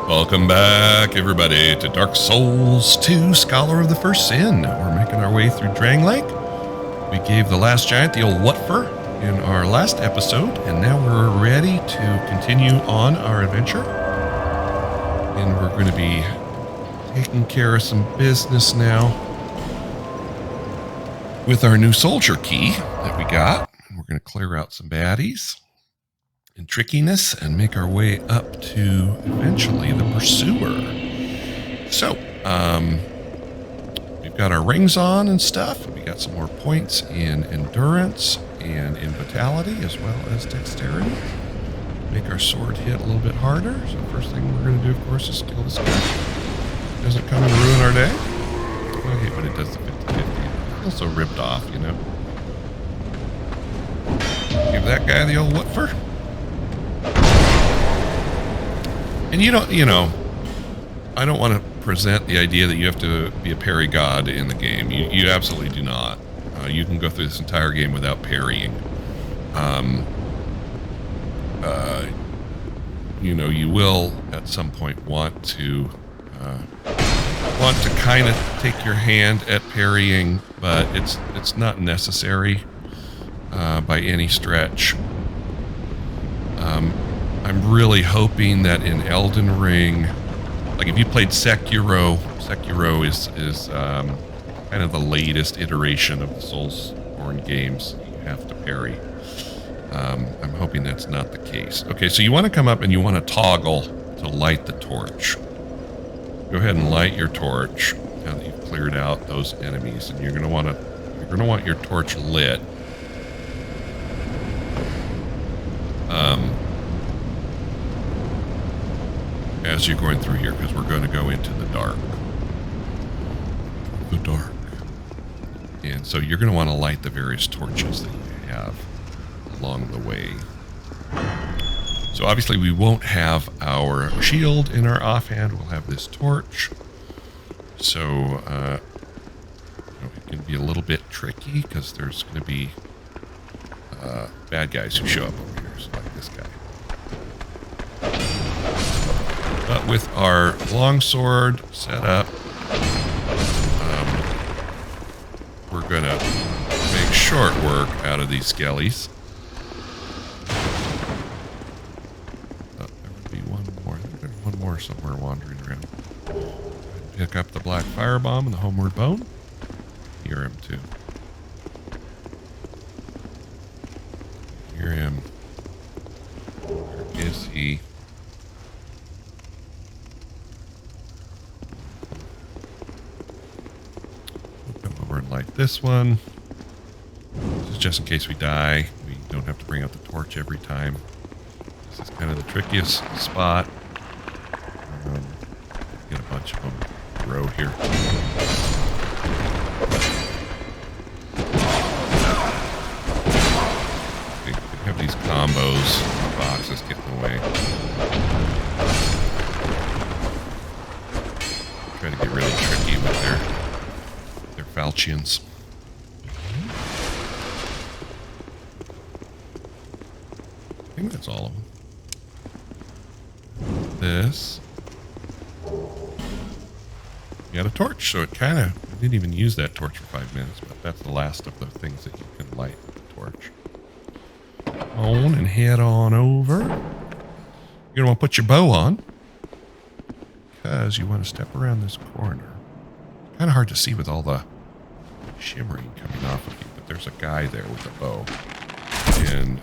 Welcome back, everybody, to Dark Souls 2, Scholar of the First Sin. We're making our way through Drang Lake. We gave the last giant the old Whatfer in our last episode, and now we're ready to continue on our adventure. And we're going to be taking care of some business now with our new soldier key that we got. And we're going to clear out some baddies and trickiness and make our way up to eventually the pursuer. So we've got our rings on and stuff. We got some more points in endurance and in vitality as well as dexterity. Make our sword hit a little bit harder. So first thing we're going to do, of course, is kill this guy. Doesn't come and ruin our day. Okay, but it does the 50-50. Also ripped off, you know. Give that guy the old Whatfer. And you know, I don't want to present the idea that you have to be a parry god in the game. You absolutely do not. You can go through this entire game without parrying. You know, you will at some point want to kind of take your hand at parrying, but it's not necessary by any stretch. I'm really hoping that in Elden Ring, like if you played Sekiro is kind of the latest iteration of the Soulsborne games. You have to parry. I'm hoping that's not the case. Okay, so you want to come up and you want to toggle to light the torch. Go ahead and light your torch now that you've cleared out those enemies, and you're going to want your torch lit. As you're going through here, because we're going to go into the dark. The dark. And so you're going to want to light the various torches that you have along the way. So obviously we won't have our shield in our offhand. We'll have this torch. So it can be a little bit tricky because there's going to be bad guys who show up over here, so like this guy. But with our longsword set up, we're going to make short work out of these skellies. Oh, there would be one more. There's one more somewhere wandering around. Pick up the black firebomb and the homeward bone. Hear him too. Hear him. Where is he? Light this one. This is just in case we die. We don't have to bring out the torch every time. This is kind of the trickiest spot. Get a bunch of them in a row here. We have these combos. Boxes get in the way. Try to get really tricky with their falchions. I think that's all of them. This. You got a torch, so it kind of... I didn't even use that torch for 5 minutes, but that's the last of the things that you can light with the torch. On and head on over. You're going to want to put your bow on, because you want to step around this corner. Kind of hard to see with all the shimmering coming off of you, but there's a guy there with a bow, and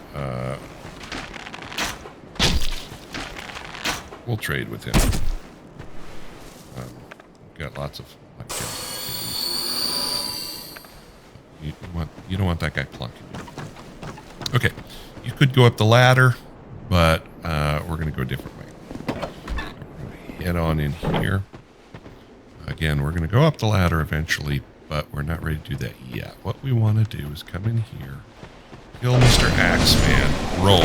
we'll trade with him. We've got lots of like you don't want that guy plunking you. Okay, you could go up the ladder, but we're going to go a different way. We're going to head on in here. Again, we're going to go up the ladder eventually, but we're not ready to do that yet. What we want to do is come in here, kill Mr. Axeman, roll.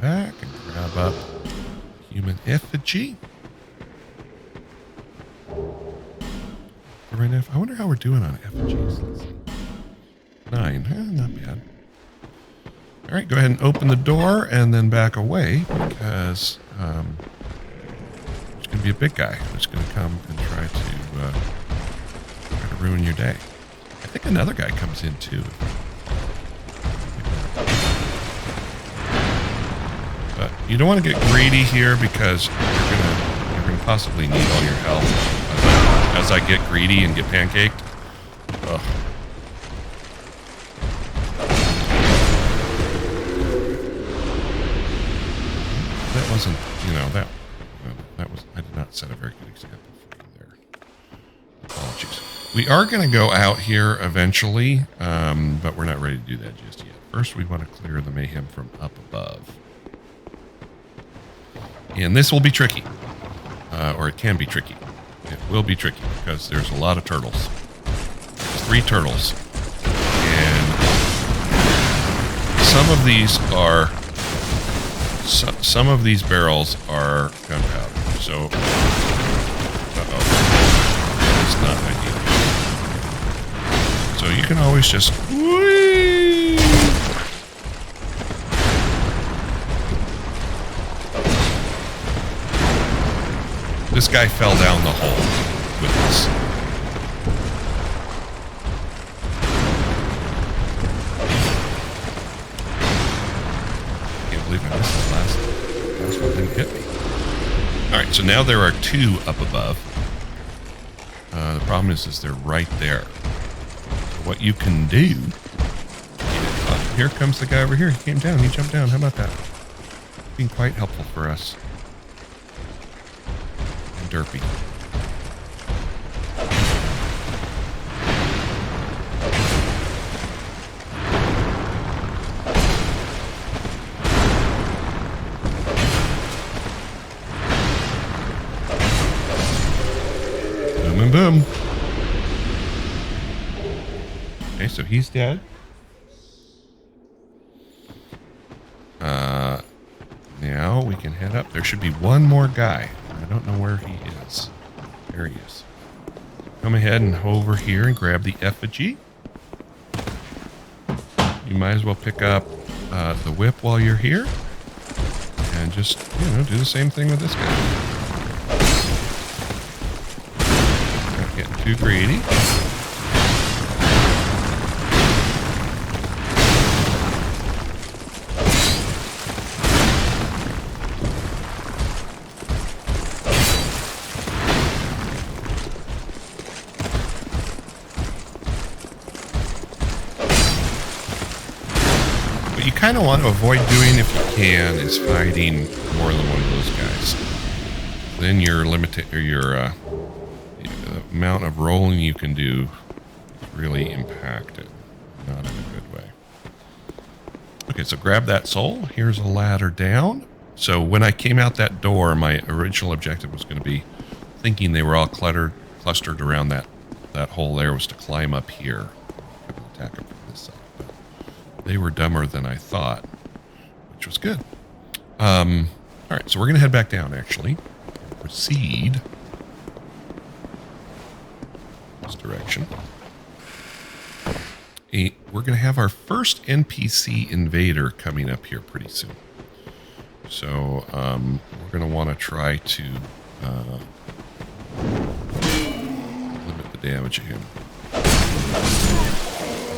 Back and grab up human effigy. Right now, I wonder how we're doing on effigies. Let's see. 9, not bad. All right, go ahead and open the door and then back away because there's going to be a big guy who's going to come and try to ruin your day. I think another guy comes in too. But you don't want to get greedy here because you're gonna possibly need all your health as I get greedy and get pancaked. Ugh. That wasn't, that was, I did not set a very good example for you there. Apologies. We are going to go out here eventually, but we're not ready to do that just yet. First, we want to clear the mayhem from up above. And this will be tricky, or it can be tricky. It will be tricky because there's a lot of turtles. There's 3 turtles. And some of these barrels are gunpowder. So, it's not ideal. So you can always just, whee! This guy fell down the hole with us. Can't believe I missed the last one. Didn't hit me. All right, so now there are 2 up above. The problem is they're right there. So what you can do... here comes the guy over here. He came down. He jumped down. How about that? Being quite helpful for us. And derpy. Boom and boom. Okay, so he's dead. Now we can head up. There should be one more guy. I don't know where he is. There he is. Come ahead and over here and grab the effigy. You might as well pick up the whip while you're here. And just, do the same thing with this guy. Not getting too greedy. Kind of want to avoid doing, if you can, is fighting more than one of those guys. Then your the amount of rolling you can do is really impacted, not in a good way. Okay, so grab that soul. Here's a ladder down. So when I came out that door, my original objective was going to be, thinking they were all clustered around that hole there, was to climb up here and attack them from this side. They were dumber than I thought, which was good. All right, so we're going to head back down, actually. Proceed this direction. We're going to have our first NPC invader coming up here pretty soon. So we're going to want to try to limit the damage of him.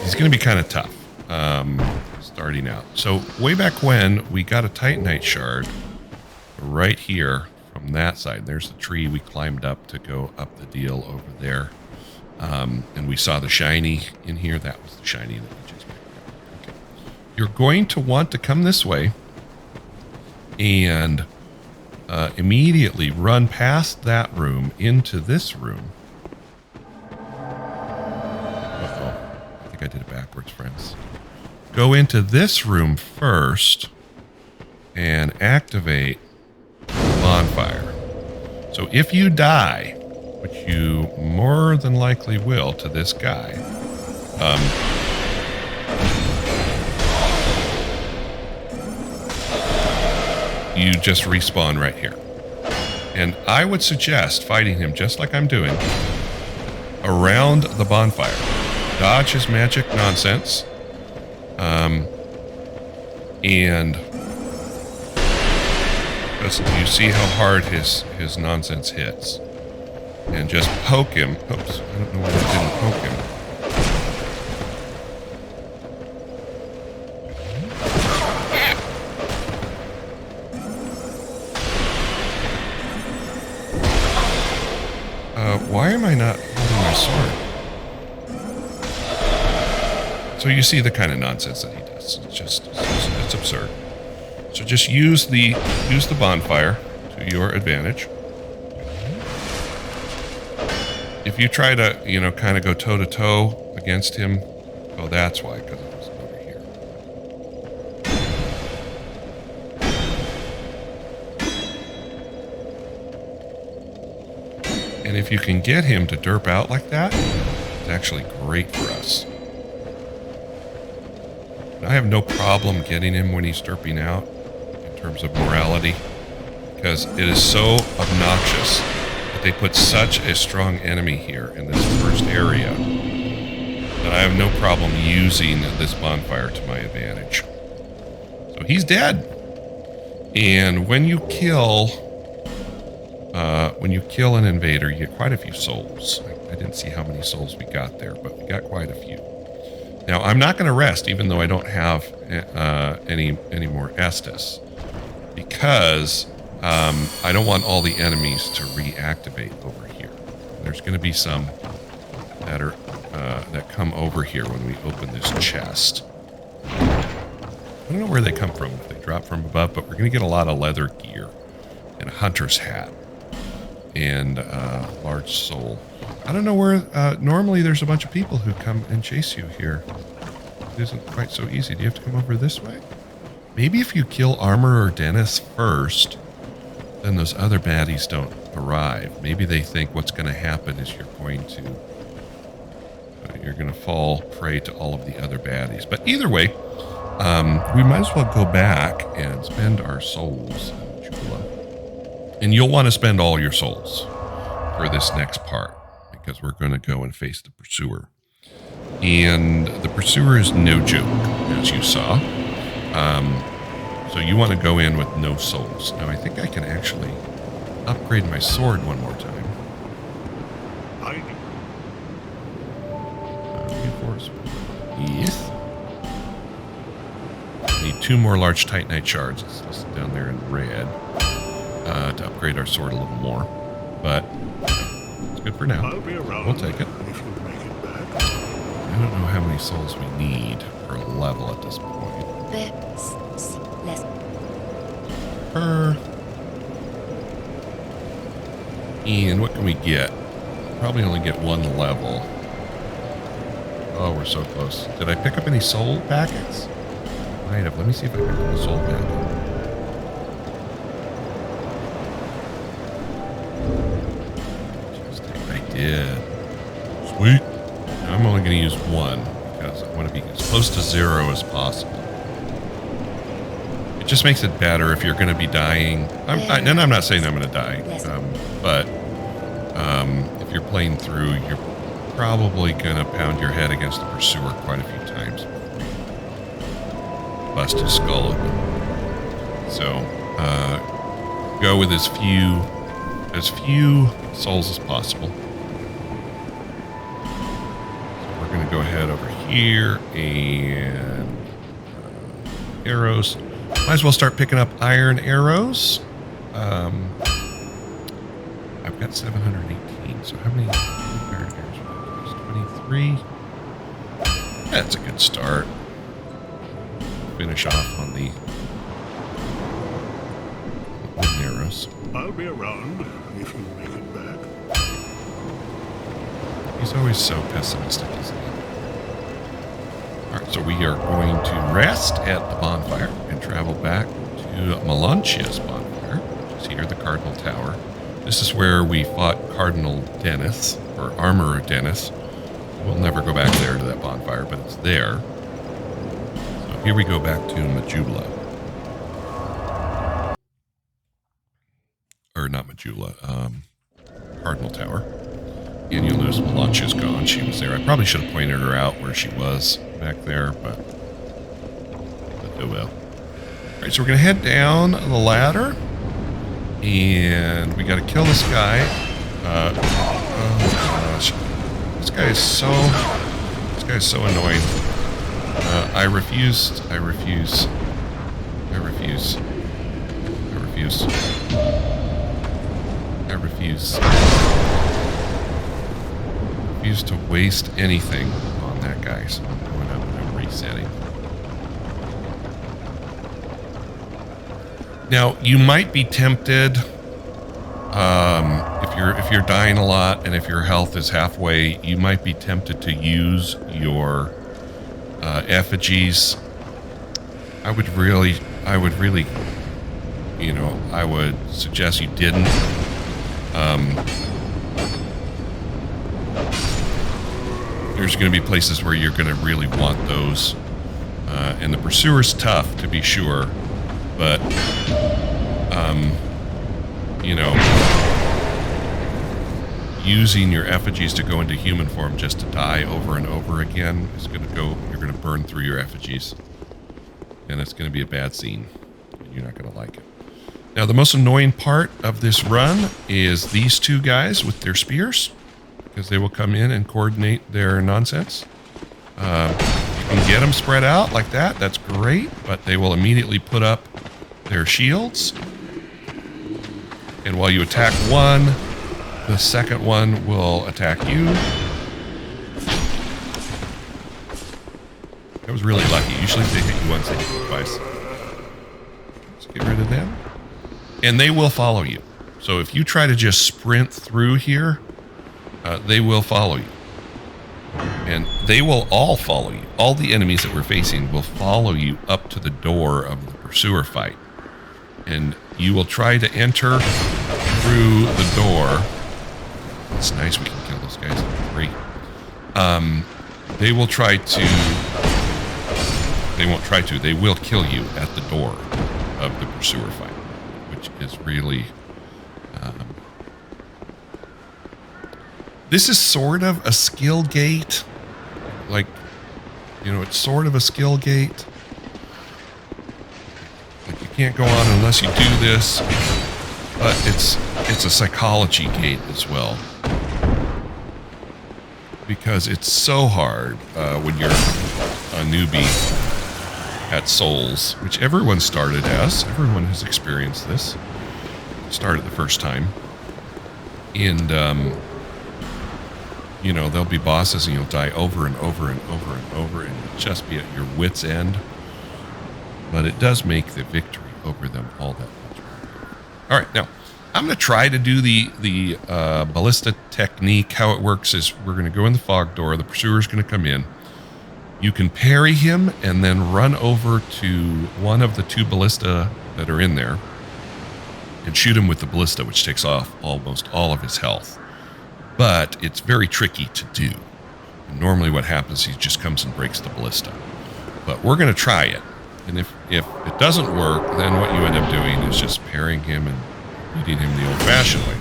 He's going to be kind of tough. Starting out. So way back when, we got a Titanite shard right here from that side. There's the tree we climbed up to go up the deal over there. And we saw the shiny in here. That was the shiny that we just picked up. Okay. You're going to want to come this way and immediately run past that room into this room. Uh-oh. I think I did it backwards, friends. Go into this room first and activate the bonfire. So if you die, which you more than likely will to this guy, you just respawn right here. And I would suggest fighting him just like I'm doing around the bonfire. Dodge his magic nonsense. And you see how hard his nonsense hits. And just poke him. Oops, I don't know why I didn't poke him. Why am I not holding my sword? So you see the kind of nonsense that he does. It's absurd. So just use the bonfire to your advantage. If you try to, you know, kind of go toe to toe against him, oh, that's why, because it was over here. And if you can get him to derp out like that, it's actually great for us. And I have no problem getting him when he's derping out in terms of morality, because it is so obnoxious that they put such a strong enemy here in this first area that I have no problem using this bonfire to my advantage. So he's dead. And when you kill an invader, you get quite a few souls. I didn't see how many souls we got there, but we got quite a few. Now, I'm not going to rest, even though I don't have any more Estus, because I don't want all the enemies to reactivate over here. There's going to be some that are that come over here when we open this chest. I don't know where they come from, if they drop from above, but we're going to get a lot of leather gear and a hunter's hat and large soul. I don't know where, normally there's a bunch of people who come and chase you here. It isn't quite so easy. Do you have to come over this way? Maybe if you kill Armorer Dennis first, then those other baddies don't arrive. Maybe they think what's going to happen is you're going to fall prey to all of the other baddies. But either way, we might as well go back and spend our souls in Jula. And you'll want to spend all your souls for this next part, because we're going to go and face the Pursuer. And the Pursuer is no joke, as you saw. So you want to go in with no souls. Now, I think I can actually upgrade my sword one more time. Reinforcement. Yes. Need 2 more large Titanite shards. It's listed down there in red. To upgrade our sword a little more. But it's good for now. We'll take it. I don't know how many souls we need per level at this point. And what can we get? Probably only get 1 level. Oh, we're so close. Did I pick up any soul packets? Might have. Let me see if I picked up a soul packet. I did. Sweet. Now I'm only going to use 1 because I want to be as close to 0 as possible. It just makes it better if you're going to be dying. And I'm not saying I'm going to die, but if you're playing through, you're probably going to pound your head against the Pursuer quite a few times before you bust his skull open. So go with as few souls as possible. So we're going to go ahead over here and arrows. Might as well start picking up iron arrows. I've got 718. So how many iron arrows? 23. That's a good start. Finish off on the arrows. I'll be around if you make it back. He's always so pessimistic, isn't he? Alright, so we are going to rest at the bonfire and travel back to Melanchia's bonfire, which is here, the Cardinal Tower. This is where we fought Cardinal Dennis, or Armorer Dennis. We'll never go back there to that bonfire, but it's there. So here we go back to Majula. Or not Majula, Cardinal Tower. And you'll notice Melanchia's gone. She was there. I probably should have pointed her out where she was back there, but oh well. All right, so we're gonna head down the ladder, and we gotta kill this guy. Oh gosh, this guy is so annoying. I refuse. I refuse. I refuse. I refuse. I refuse. I refuse to waste anything on that guy, so I'm going up and I'm resetting. Now, you might be tempted, if you're dying a lot and if your health is halfway, you might be tempted to use your effigies. I would really, you know, I would suggest you didn't. There's going to be places where you're going to really want those, and the Pursuer's tough to be sure, but you know, using your effigies to go into human form just to die over and over again is going to go, you're going to burn through your effigies, and it's going to be a bad scene. You're not going to like it. Now, the most annoying part of this run is these two guys with their spears, because they will come in and coordinate their nonsense. You can get them spread out like that. That's great, but they will immediately put up their shields. And while you attack one, the second one will attack you. That was really lucky. Usually they hit you once, they hit you twice. Let's get rid of them. And they will follow you. So if you try to just sprint through here, they will follow you. And they will all follow you. All the enemies that we're facing will follow you up to the door of the Pursuer fight. And you will try to enter through the door. It's nice we can kill those guys. Great. They will try to... They won't try to. They will kill you at the door of the Pursuer fight, which is really... this is sort of a skill gate. Like, you know, it's sort of a skill gate. Like, you can't go on unless you do this, but it's a psychology gate as well. Because it's so hard when you're a newbie at Souls, which everyone started as. Everyone has experienced this. Started the first time. And, you know, there'll be bosses and you'll die over and over and over and over and you'll just be at your wit's end. But it does make the victory over them all that much more. All right, now, I'm going to try to do the ballista technique. How it works is we're going to go in the fog door. The Pursuer's going to come in. You can parry him and then run over to one of the two ballista that are in there and shoot him with the ballista, which takes off almost all of his health. But it's very tricky to do. And normally what happens, he just comes and breaks the ballista. But we're going to try it. And if it doesn't work, then what you end up doing is just parrying him and beating him the old-fashioned way.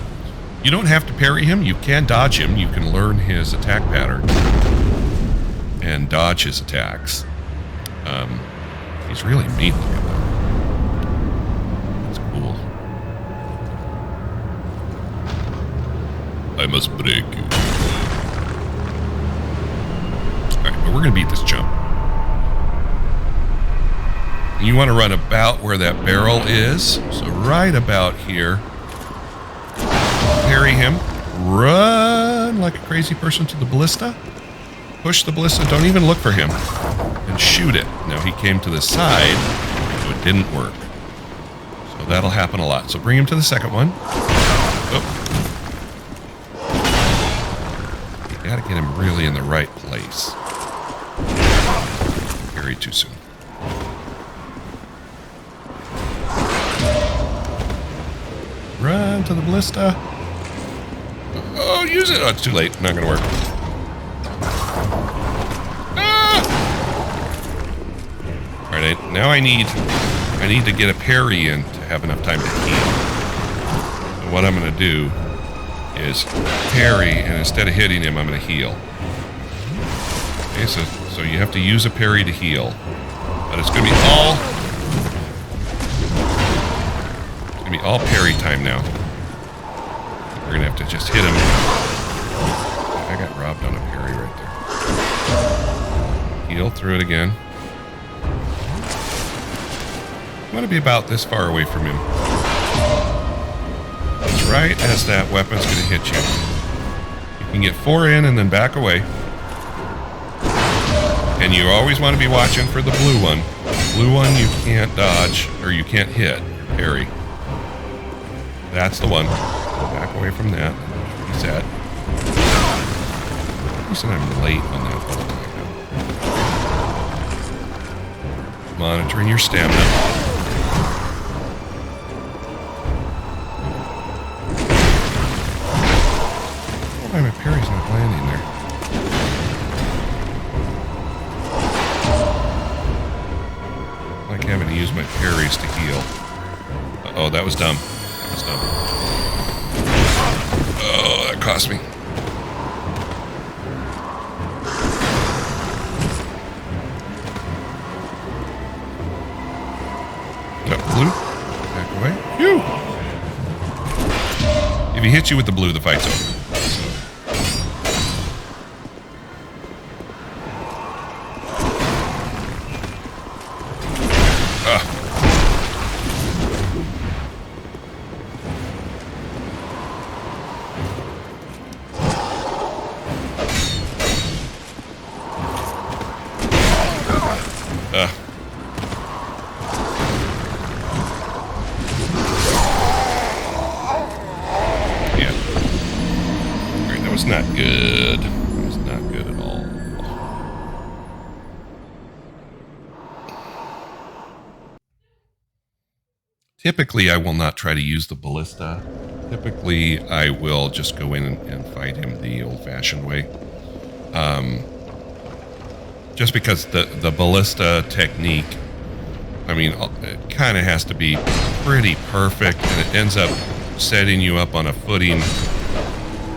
You don't have to parry him. You can dodge him. You can learn his attack pattern and dodge his attacks. He's really mean looking though. That's cool. I must break you. Alright, but we're going to beat this chump. And you want to run about where that barrel is. So right about here. Parry him. Run like a crazy person to the ballista. Push the ballista. Don't even look for him. And shoot it. Now he came to the side, so it didn't work. So that'll happen a lot. So bring him to the second one. Oh. You gotta get him really in the right place. Parry too soon. Run to the ballista. Oh, use it. Oh, it's too late. Not gonna work. Ah! All right, now I need to get a parry in to have enough time to heal. So what I'm gonna do is parry, and instead of hitting him, I'm gonna heal. Okay, so you have to use a parry to heal, but it's gonna be all It's gonna be all parry time now. We're gonna have to just hit him. I got robbed on a parry right there. Heal through it again. I want to be about this far away from him. That's right as that weapon's gonna hit you. You can get 4 in and then back away. And you always want to be watching for the blue one. Blue one you can't dodge, or you can't hit, parry. That's the one. Back away from that. Reset. Reason I'm late on that one. Monitoring your stamina. Why my parry's not landing there? I like having to use my parries to heal. Uh-oh, that was dumb. That was dumb. Oh, that cost me. Blue. Back away. Phew! If he hits you with the blue, the fight's over. Not good. That was not good at all. Typically, I will not try to use the ballista. Typically, I will just go in and fight him the old-fashioned way. Just because the ballista technique, I mean, it kind of has to be pretty perfect, and it ends up setting you up on a footing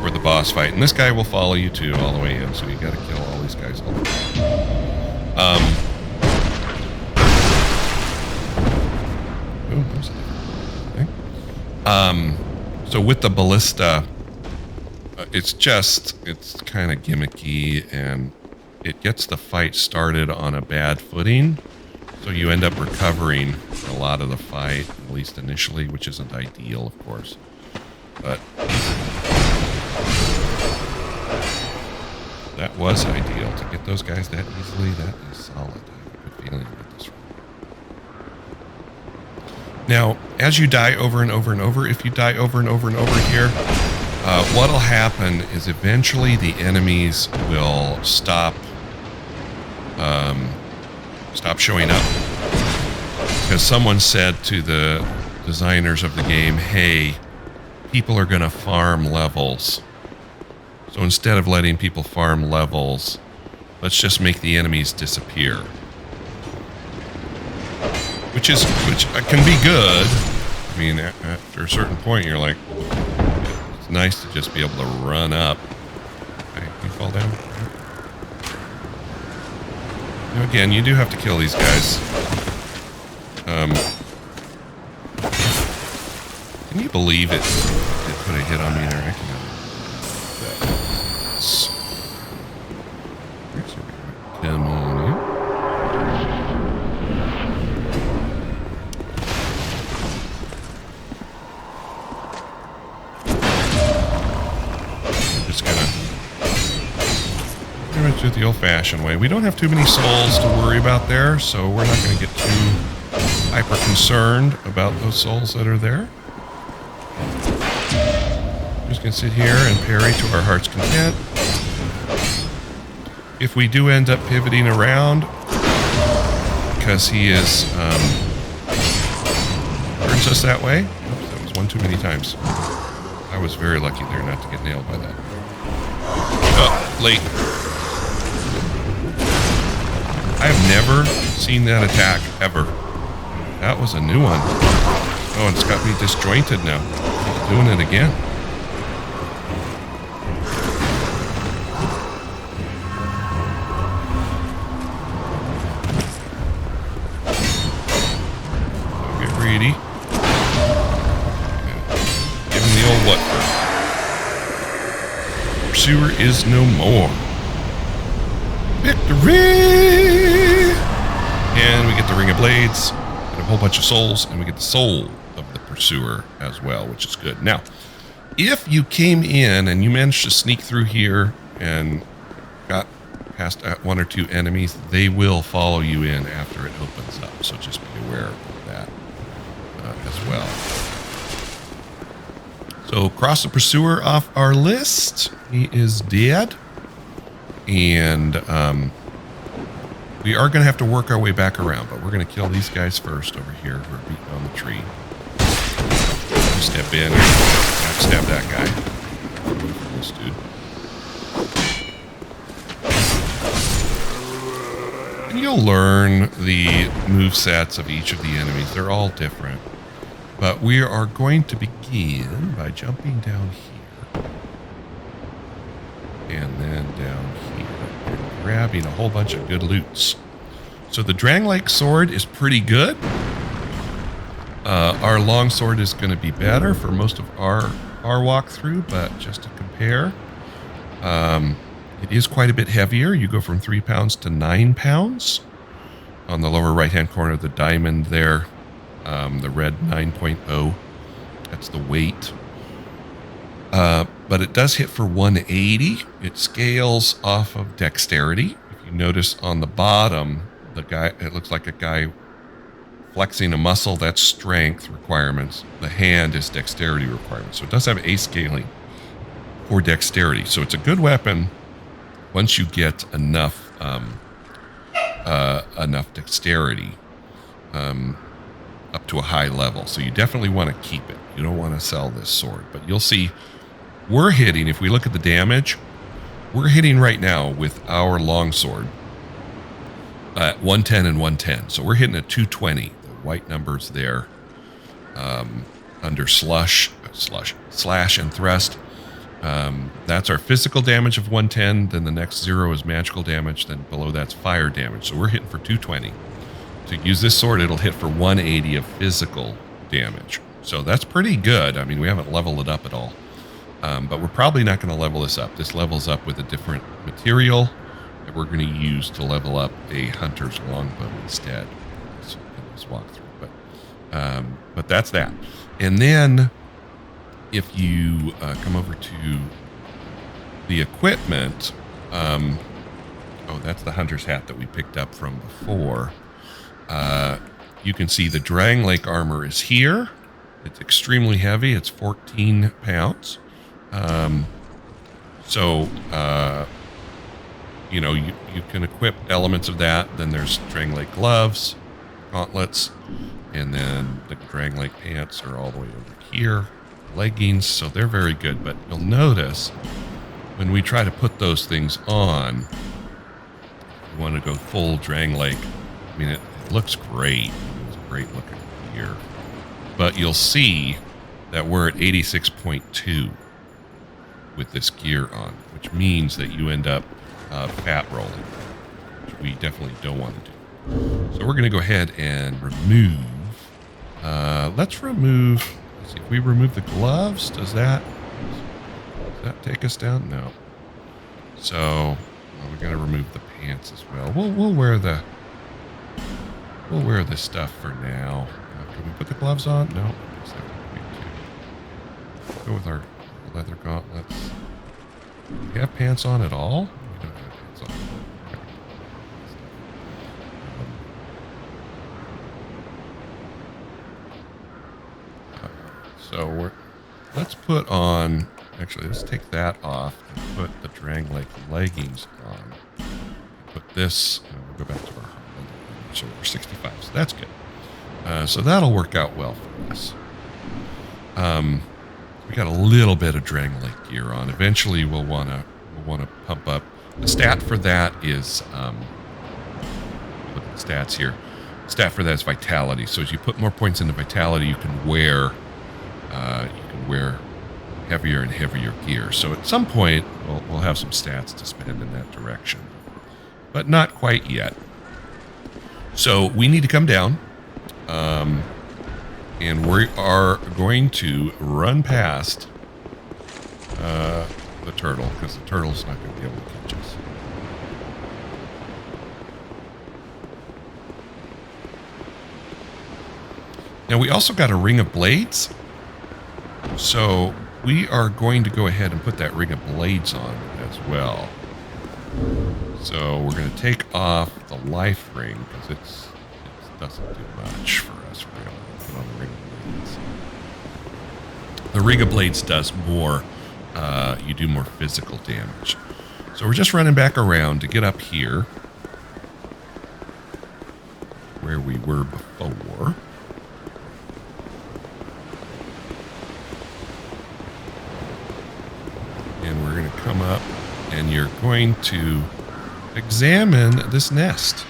for the boss fight. And this guy will follow you too all the way in, so you gotta kill all these guys all the time. So with the ballista, it's kind of gimmicky, and it gets the fight started on a bad footing, so you end up recovering a lot of the fight, at least initially, which isn't ideal, of course. But that was ideal. To get those guys that easily, that is solid. I have a good feeling about this one. Now, as you die over and over and over, if you die over and over and over here, what'll happen is eventually the enemies will stop showing up. Because someone said to the designers of the game, hey, people are going to farm levels. So instead of letting people farm levels, let's just make the enemies disappear. Which can be good. I mean, after a certain point, you're like, it's nice to just be able to run up. Okay, you fall down. Now again, you do have to kill these guys. Can you believe it? It put a hit on me there. I can. Come on in. I'm just gonna pretty much do it the old-fashioned way. We don't have too many souls to worry about there, so we're not going to get too hyper concerned about those souls that are there. We're just going to sit here and parry to our heart's content. If we do end up pivoting around, because he is turns us that way. Oops, that was one too many times. I was very lucky there not to get nailed by that. Oh, late. I have never seen that attack, ever. That was a new one. Oh, and it's got me disjointed now. It's doing it again. greedy. Give him the old what for? Pursuer is no more. Victory! And we get the Ring of Blades, and a whole bunch of souls, and we get the soul of the Pursuer as well, which is good. Now, if you came in and you managed to sneak through here and got past one or two enemies, they will follow you in after it opens up. So just be aware of that as well. So cross the Pursuer off our list. He is dead. And we are going to have to work our way back around, but we're going to kill these guys first over here who are beating on the tree. Step in and backstab that guy. This dude. And you'll learn the movesets of each of the enemies. They're all different. But we are going to begin by jumping down here. And then down here. And grabbing a whole bunch of good loots. So the Drang-like sword is pretty good. Our long sword is going to be better for most of our walkthrough, but just to compare, it is quite a bit heavier. You go from 3 pounds to 9 pounds. On the lower right-hand corner, the diamond there, the red 9.0, that's the weight. But it does hit for 180. It scales off of dexterity. If you notice on the bottom, the guy, it looks like a guy flexing a muscle. That's strength requirements. The hand is dexterity requirements. So it does have a scaling for dexterity. So it's a good weapon once you get enough dexterity up to a high level. So you definitely want to keep it. You don't want to sell this sword. But you'll see we're hitting, if we look at the damage, we're hitting right now with our longsword at 110 and 110. So we're hitting at 220. The white numbers there under slash and thrust. That's our physical damage of 110. Then the next 0 is magical damage. Then below that's fire damage. So we're hitting for 220. To use this sword, it'll hit for 180 of physical damage. So that's pretty good. I mean, we haven't leveled it up at all. But we're probably not going to level this up. This levels up with a different material that we're going to use to level up a hunter's longbow instead in this walkthrough. But that's that. And then if you come over to the equipment, oh, that's the hunter's hat that we picked up from before. You can see the Drang Lake armor is here. It's extremely heavy. It's 14 pounds. You know, you can equip elements of that. Then there's Drang Lake gloves, gauntlets, and then the Drang Lake pants are all the way over here. Leggings, so they're very good. But you'll notice when we try to put those things on, we want to go full Drang Lake. I mean, it looks great. It's great looking gear. But you'll see that we're at 86.2 with this gear on, which means that you end up fat rolling, which we definitely don't want to do. So we're going to go ahead and remove. Let's see, if we remove the gloves, does that take us down? No. So we're going to remove the pants as well. We'll wear this stuff for now. Can we put the gloves on? No. Go with our leather gauntlets. Do we have pants on at all? We don't have pants on. So let's put on, actually let's take that off and put the Drang Lake leggings on. Put this, we'll go back to our so we're 65, so that's good. So that'll work out well for us. We got a little bit of Drang Lake gear on. Eventually we'll want to pump up. The stat for that is look at the stats here. Stat for that is vitality. So as you put more points into vitality, you can wear heavier and heavier gear. So at some point we'll have some stats to spend in that direction, but not quite yet. So we need to come down. And we are going to run past the turtle, because the turtle's not going to be able to catch us. Now we also got a ring of blades. So we are going to go ahead and put that ring of blades on as well. So we're going to take off the life ring because it doesn't do much for us. We're going to put on the ring of blades. The ring of blades does more. You do more physical damage. So we're just running back around to get up here where we were before. And we're going to come up and you're going to examine this nest.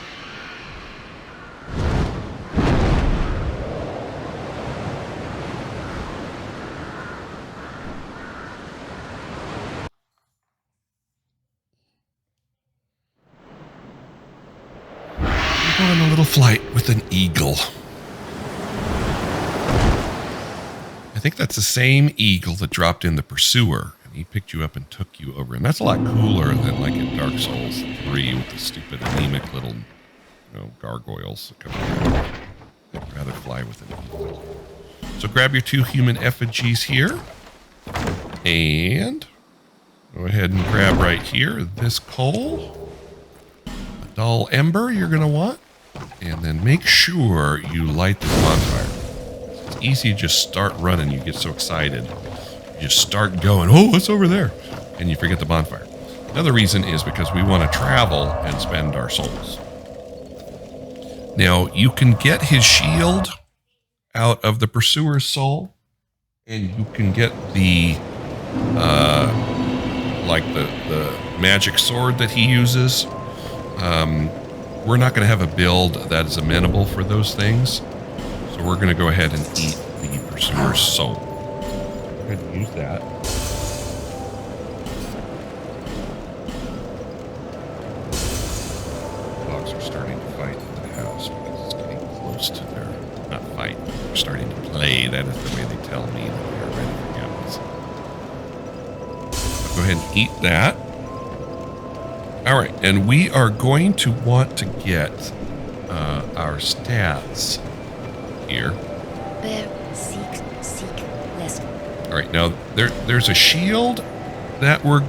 We're going a little flight with an eagle. I think that's the same eagle that dropped in the pursuer. He picked you up and took you over. And that's a lot cooler than like in Dark Souls 3 with the stupid anemic little, gargoyles that come around. I'd rather fly with an eagle. So grab your 2 human effigies here. And go ahead and grab right here this coal. A dull ember you're going to want. And then make sure you light the bonfire. It's easy to just start running. You get so excited. You just start going, oh, what's over there? And you forget the bonfire. Another reason is because we want to travel and spend our souls. Now, you can get his shield out of the pursuer's soul, and you can get the, the magic sword that he uses. We're not going to have a build that is amenable for those things, so we're going to go ahead and eat the pursuer's soul. Go ahead and use that. Dogs are starting to fight in the house because it's getting close to their, not fight, they're starting to play. That is the way they tell me that they are ready for games. Go ahead and eat that. All right, and we are going to want to get our stats here. All right, now there's a shield that we're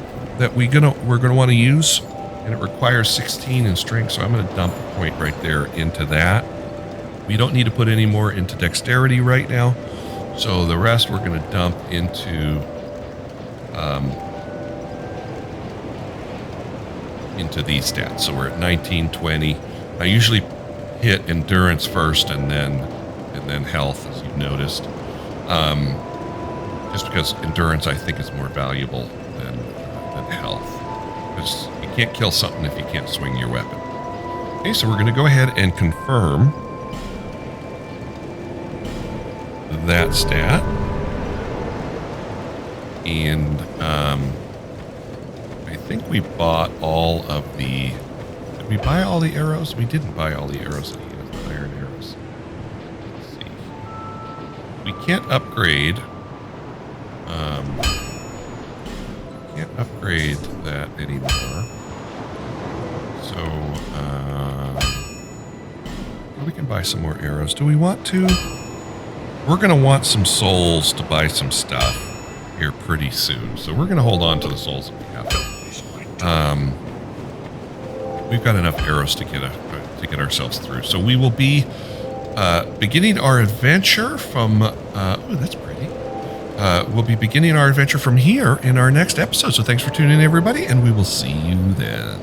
gonna want to use, and it requires 16 in strength. So I'm gonna dump a point right there into that. We don't need to put any more into dexterity right now, so the rest we're gonna dump into these stats. So we're at 19, 20. I usually hit endurance first, and then health, as you've noticed. Just because endurance, I think, is more valuable than health. Because you can't kill something if you can't swing your weapon. Okay, so we're going to go ahead and confirm that stat. And I think we bought all of the... Did we buy all the arrows? We didn't buy all the arrows that he has, the iron arrows. Let's see. We can't upgrade... can't upgrade that anymore. So, we can buy some more arrows. Do we want to? We're going to want some souls to buy some stuff here pretty soon. So we're going to hold on to the souls that we have. We've got enough arrows to get ourselves through. So we will be beginning our adventure from... oh, that's pretty. We'll be beginning our adventure from here in our next episode. So thanks for tuning in, everybody, and we will see you then.